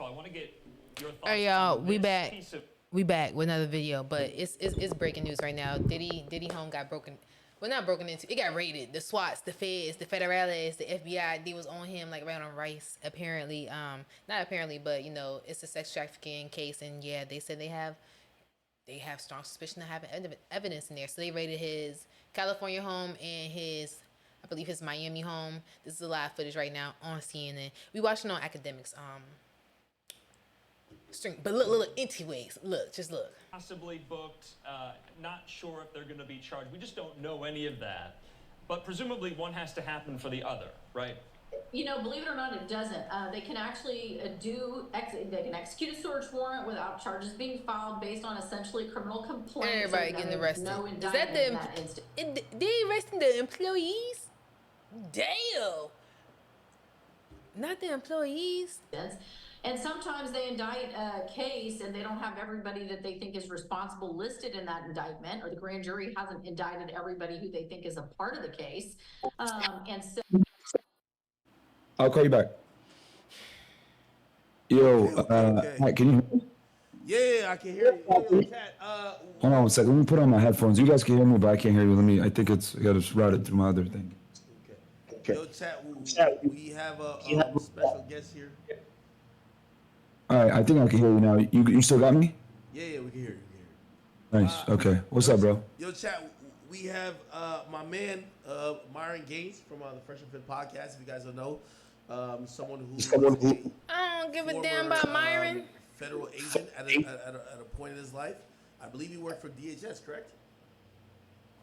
protocol. I want to get your thoughts. All right, y'all, we back. We back with another video, but it's breaking news right now. Diddy home got broken. Well, not broken into. It got raided. The SWATs, the feds, the federales, the FBI. They was on him like right on Rice. Apparently, not apparently, but you know, it's a sex trafficking case, and yeah, they said they have strong suspicion of having evidence in there. So they raided his California home and his, I believe, his Miami home. This is a live footage right now on CNN. We watching on Akademiks. String, but look, anyways, look, just look. Possibly booked, not sure if they're going to be charged. We just don't know any of that. But presumably one has to happen for the other, right? You know, believe it or not, it doesn't. They can actually they can execute a search warrant without charges being filed based on essentially criminal complaints. Everybody getting arrested. No Is that they arresting the employees? Damn. Not the employees. And sometimes they indict a case and they don't have everybody that they think is responsible listed in that indictment, or the grand jury hasn't indicted everybody who they think is a part of the case. And so I'll call you back. Yo, Matt, can you hear me? Yeah, I can hear you. Yo, chat, Hold on one second. Let me put on my headphones. You guys can hear me, but I can't hear you. I think I gotta route it through my other thing. Okay. Yo, chat, we have a special guest here. All right, I think I can hear you now. You still got me? Yeah, we can hear you. Nice. Okay. What's up, bro? Yo, chat, we have my man, Myron from the Fresh and Fit podcast, if you guys don't know. Someone who I don't give a damn about Myron. Federal agent at a point in his life. I believe he worked for DHS, correct?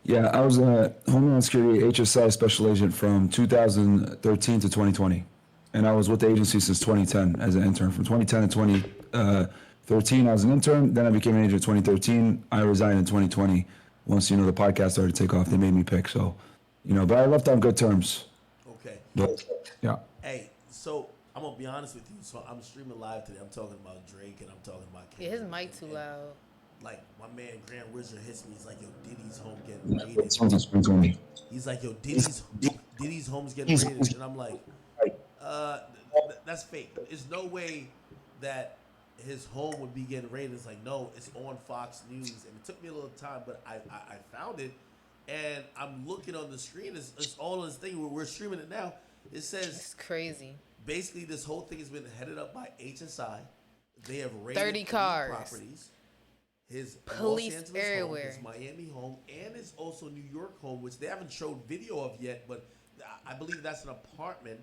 Yeah, I was a Homeland Security HSI special agent from 2013 to 2020. And I was with the agency since 2010 as an intern. From 2010 to 2013, I was an intern. Then I became an agent in 2013. I resigned in 2020. Once, the podcast started to take off, they made me pick. So, but I left on good terms. Okay. But, yeah. Hey, so I'm going to be honest with you. So I'm streaming live today. I'm talking about Drake and I'm talking about Yeah, his mic too loud. Like, my man, Grand Wizard hits me. He's like, yo, Diddy's home getting raided. He's like, yo, Diddy's home's getting raided. And I'm like, that's fake. There's no way that his home would be getting raided. It's like, no, it's on Fox News. And it took me a little time, but I found it. And I'm looking on the screen. It's all on this thing. We're streaming it now. It says... It's crazy. Basically, this whole thing has been headed up by HSI. They have raided 30 cars. Properties. His police Los Angeles everywhere. home, his Miami home, and his also New York home, which they haven't showed video of yet, but I believe that's an apartment,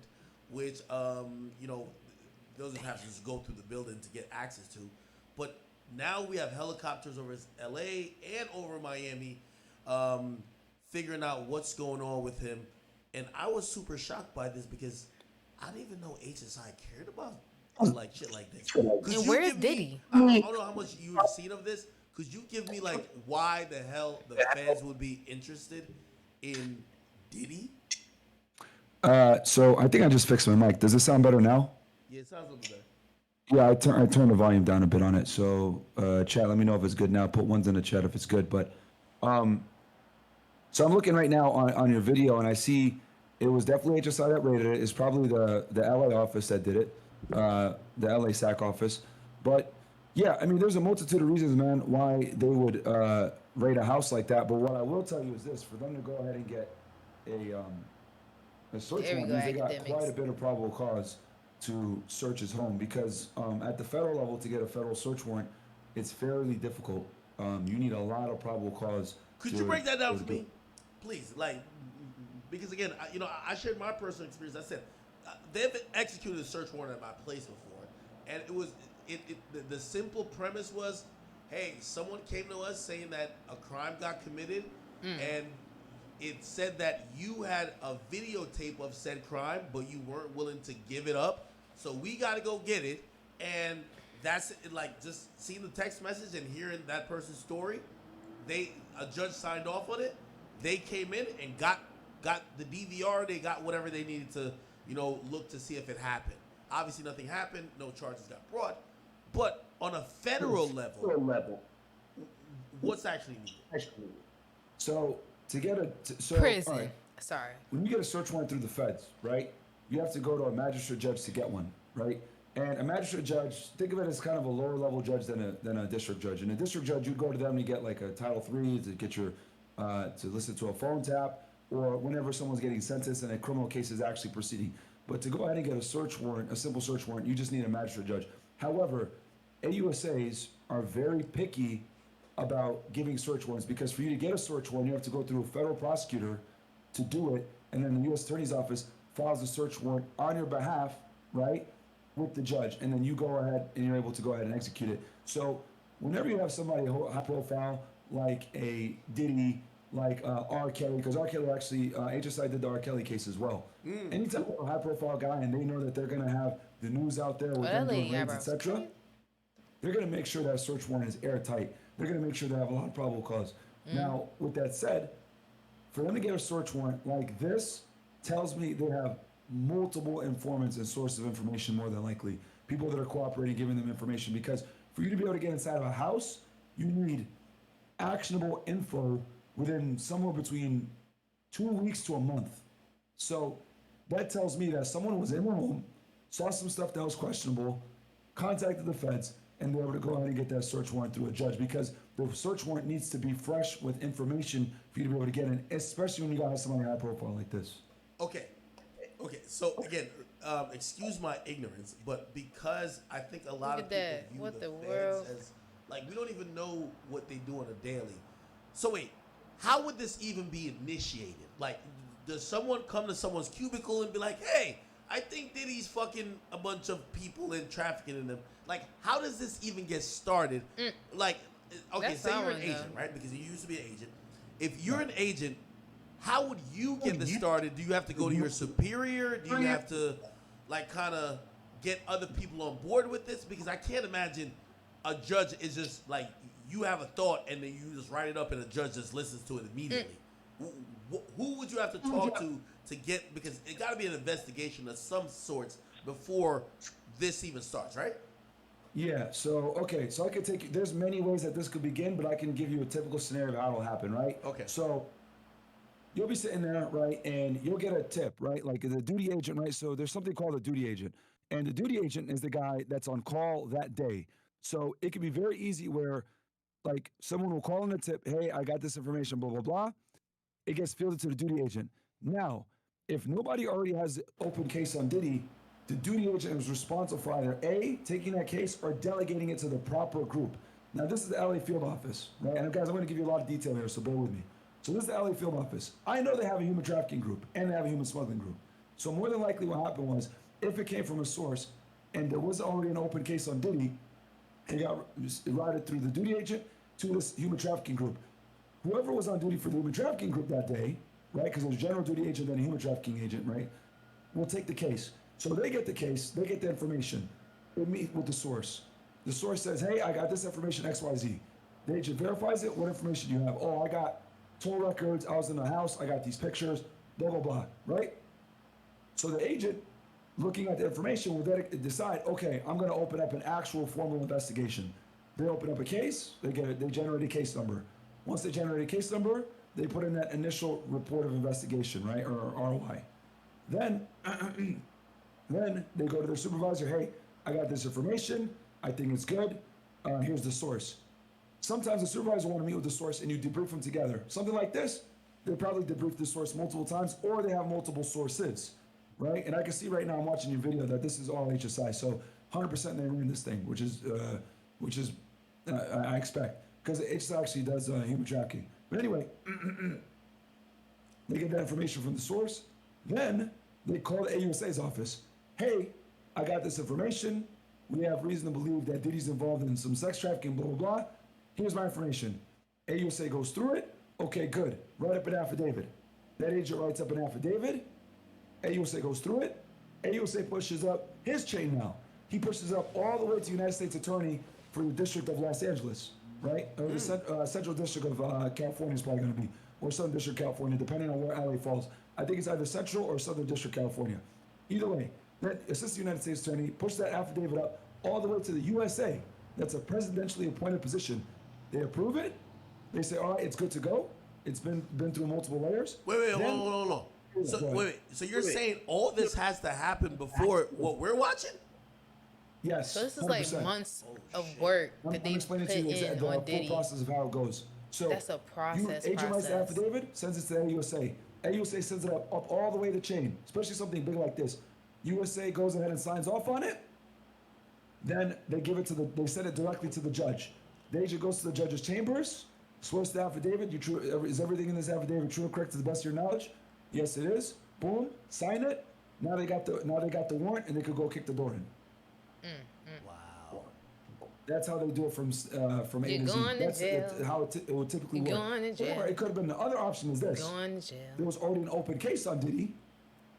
which those have to just go through the building to get access to. But now we have helicopters over LA and over Miami, figuring out what's going on with him. And I was super shocked by this because I didn't even know HSI cared about like shit like this. And where's Diddy? I don't know how much you've seen of this. Could you give me like why the hell the fans would be interested in Diddy? So I think I just fixed my mic. Does it sound better now? Yeah, it sounds a little better. Yeah, I turned the volume down a bit on it. So chat, let me know if it's good now. Put ones in the chat if it's good. But so I'm looking right now on your video, and I see it was definitely HSI that raided it. It's probably the LA office that did it, the LA SAC office. But yeah, I mean, there's a multitude of reasons, man, why they would raid a house like that. But what I will tell you is this: for them to go ahead and get a search warrant, they got quite a bit of probable cause to search his home, because at the federal level, to get a federal search warrant, it's fairly difficult. You need a lot of probable cause. Could you break that down for me, please? Like, because again, I shared my personal experience. I said they've executed a search warrant at my place before, and it was the simple premise was, hey, someone came to us saying that a crime got committed, and it said that you had a videotape of said crime, but you weren't willing to give it up. So we got to go get it. And that's it. Like, just seeing the text message and hearing that person's story, a judge signed off on it. They came in and got the DVR. They got whatever they needed to, look to see if it happened. Obviously, nothing happened. No charges got brought. But on a federal level, what's actually needed? So to get prison. Right, Sorry. when you get a search warrant through the feds, right, you have to go to a magistrate judge to get one, right? And a magistrate judge, think of it as kind of a lower level judge than a district judge. And a district judge, you go to them to get like a Title III, to get your, to listen to a phone tap, or whenever someone's getting sentenced and a criminal case is actually proceeding. But to go ahead and get a search warrant, a simple search warrant, you just need a magistrate judge. However, AUSAs are very picky about giving search warrants, because for you to get a search warrant, you have to go through a federal prosecutor to do it, and then the U.S. Attorney's Office files a search warrant on your behalf, right, with the judge, and then you go ahead and you're able to go ahead and execute it. So whenever you have somebody high profile, like a Diddy, like R. Kelly, because R. Kelly actually, HSI did the R. Kelly case as well. Anytime you have a high profile guy and they know that they're gonna have the news out there with them doing raids, etc., they're gonna make sure that search warrant is airtight. They're gonna make sure they have a lot of probable cause. Now, with that said, for them to get a search warrant like this tells me they have multiple informants and sources of information, more than likely. People that are cooperating, giving them information, because for you to be able to get inside of a house, you need actionable info within somewhere between 2 weeks to a month. So that tells me that someone was in the room, saw some stuff that was questionable, contacted the feds, and they were able to go ahead and get that search warrant through a judge, because the search warrant needs to be fresh with information for you to be able to get in, especially when you got somebody high profile like this. Okay. So again, excuse my ignorance, but because I think a lot of people view what the the feds world? as like, we don't even know what they do on a daily. So wait, how would this even be initiated? Like, does someone come to someone's cubicle and be like, "Hey, I think Diddy's fucking a bunch of people and trafficking in them"? Like, how does this even get started? Like, okay, That's say you're an someone, agent, though. right? Because you used to be an agent. If you're an agent, how would you get this started? Do you have to go to your superior? Do you have to, like, kind of get other people on board with this? Because I can't imagine a judge is just like, you have a thought and then you just write it up and a judge just listens to it immediately. Who would you have to talk to get, because it got to be an investigation of some sorts before this even starts, right? Yeah, so, okay, so I could take, there's many ways that this could begin, but I can give you a typical scenario of how it'll happen, right? Okay. So, you'll be sitting there, right, and you'll get a tip, right, like the duty agent, right? So there's something called a duty agent, and the duty agent is the guy that's on call that day. So it can be very easy where, like, someone will call in a tip, "Hey, I got this information, blah, blah, blah." It gets fielded to the duty agent. Now, if nobody already has an open case on Diddy, the duty agent is responsible for either A, taking that case, or delegating it to the proper group. Now, this is the LA field office, right? And guys, I'm going to give you a lot of detail here, so bear with me. So this is the LA field office. I know they have a human trafficking group and they have a human smuggling group. So more than likely what happened was, if it came from a source and there was already an open case on Diddy, it got routed through the duty agent to this human trafficking group. Whoever was on duty for the human trafficking group that day, right, because there's a general duty agent and a human trafficking agent, right, will take the case. So they get the case, they get the information, they meet with the source. The source says, "Hey, I got this information, XYZ. The agent verifies it. What information do you have? "Oh, I got toll records, I was in the house, I got these pictures, blah, blah, blah," right? So the agent, looking at the information, will then decide, okay, I'm gonna open up an actual formal investigation. They open up a case, they generate a case number. Once they generate a case number, they put in that initial report of investigation, right, or ROI. Then, then they go to their supervisor, "Hey, I got this information, I think it's good, here's the source." Sometimes the supervisor will want to meet with the source and you debrief them together. Something like this, they probably debrief the source multiple times, or they have multiple sources, right? And I can see right now, I'm watching your video, that this is all HSI, so 100% they're in this thing, which is I expect, because HSI actually does human trafficking. But anyway, they get that information from the source, then they call the AUSA's office. "Hey, I got this information, we have reason to believe that Diddy's involved in some sex trafficking, blah, blah, blah. Here's my information." AUSA goes through it. "Okay, good. Write up an affidavit." That agent writes up an affidavit. AUSA goes through it. AUSA pushes up his chain now. He pushes up all the way to United States Attorney for the District of Los Angeles, right? Or the Central District of California is probably going to be, or Southern District, California, depending on where LA falls. I think it's either Central or Southern District, California. Either way, that Assistant United States Attorney pushes that affidavit up all the way to the USA. That's a presidentially appointed position. They approve it. They say, "All right, it's good to go. It's been through multiple layers." Wait, hold on. So wait. So you're saying all this has to happen before what we're watching? Yes. So this is like 100%. months of work I'm that they explaining put to you in the on full Diddy. process of how it goes. So That's a process. Agent writes the affidavit, sends it to AUSA. AUSA sends it up all the way the chain, especially something big like this. USA goes ahead and signs off on it. Then they give it to they send it directly to the judge. The agent goes to the judge's chambers, swears to the affidavit. Is everything in this affidavit true and correct to the best of your knowledge? Yes, it is. Boom, sign it. Now they got the warrant, and they could go kick the door in. Wow. That's how they do it from A You're to Z. going to That's jail. how it would typically You're work. going to jail. Or it could have been the other option is this. Going to jail. There was already an open case on Diddy.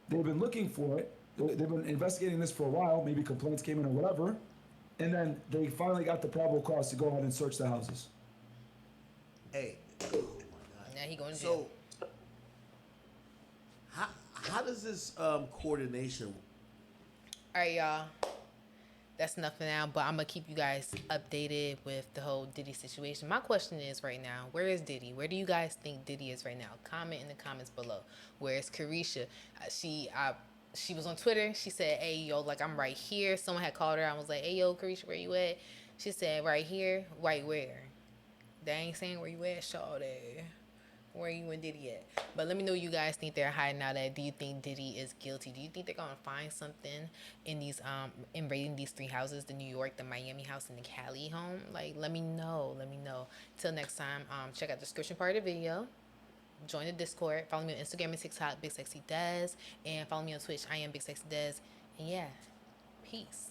They've been looking for it. They've been investigating this for a while. Maybe complaints came in or whatever. And then they finally got the probable cause to go ahead and search the houses. Hey. Oh my God. Now he going to jail. So, how does this coordination? All right, y'all. That's enough for now, but I'm going to keep you guys updated with the whole Diddy situation. My question is right now, where is Diddy? Where do you guys think Diddy is right now? Comment in the comments below. Where is CARESHA? She was on Twitter. She said, hey, yo, like, I'm right here. Someone had called her. I was like, hey, yo, CARESHA, where you at? She said, right here. Right where? They ain't saying where you at, shawty. Where you and Diddy at? But let me know what you guys think they're hiding out at. Do you think Diddy is guilty? Do you think they're gonna find something in these in raiding these 3 houses, the New York, the Miami house, and the Cali home? Like, let me know. Let me know. Till next time, check out the description part of the video. Join the Discord. Follow me on Instagram and TikTok, Big Sexy Des, and follow me on Twitch. I am Big Sexy Des. And yeah, peace.